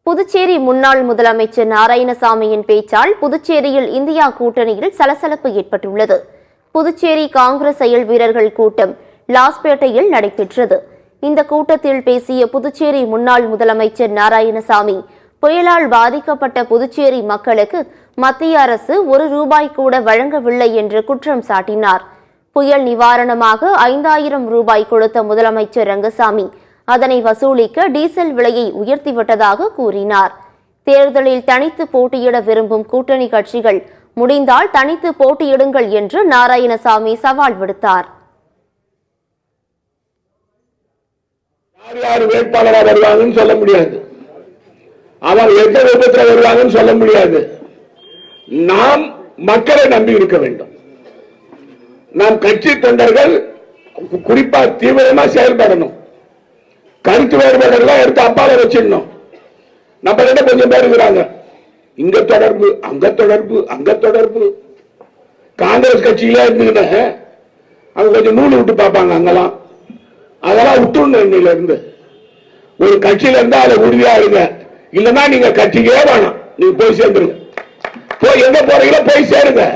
புதுச்சேரி முன்னாள் முதலமைச்சர் நாராயணசாமியின் பேச்சால் புதுச்சேரியில் இந்தியா கூட்டணியில் சலசலப்பு ஏற்பட்டுள்ளது. புதுச்சேரி காங்கிரஸ் செயல் வீரர்கள் கூட்டம் லாஸ்பேட்டையில் நடைபெற்றது. இந்த கூட்டத்தில் பேசிய புதுச்சேரி முன்னாள் முதலமைச்சர் நாராயணசாமி, புயலால் பாதிக்கப்பட்ட புதுச்சேரி மக்களுக்கு மத்திய அரசு ₹1 கூட வழங்கவில்லை என்று குற்றம் சாட்டினார். புயல் நிவாரணமாக ₹5000 கொடுத்த முதலமைச்சர் ரங்கசாமி அதனை வசூலிக்க டீசல் விலையை உயர்த்திவிட்டதாக கூறினார். தேர்தலில் தனித்து போட்டியிட விரும்பும் கூட்டணி கட்சிகள் முடிந்தால் தனித்து போட்டியிடுங்கள் என்று நாராயணசாமி சவால் விடுத்தார். யார் வேட்பாளராக வருவாங்கன்னு சொல்ல முடியாது, அவர் எந்த விருப்பத்தில் வருவாங்கன்னு சொல்ல முடியாது. நாம் மக்களை நம்பி இருக்க வேண்டும். நாம் கட்சி தொண்டர்கள் குறிப்பா தீவிரமா செயல்படணும். கருத்து வேறுபாடுலாம் எடுத்து அப்பால வச்சிடணும். நம்ம கிட்ட கொஞ்சம் பேர் இருக்கிறாங்க, இங்க தொடர்பு அங்க தொடர்பு அங்க தொடர்பு. காங்கிரஸ் கட்சியில இருந்துக்கிட்ட அவங்க கொஞ்சம் நூல் விட்டு பார்ப்பாங்க, அங்கெல்லாம் அதெல்லாம் விட்டுணும். இன்னையில இருந்து ஒரு கட்சியில இருந்தா அதை உறுதியா இருங்க, இல்லைன்னா நீங்க கட்சிக்கே வேணாம், நீங்க போய் சேர்ந்துருங்க. போய் எங்க போறீங்களோ போய் சேருங்க.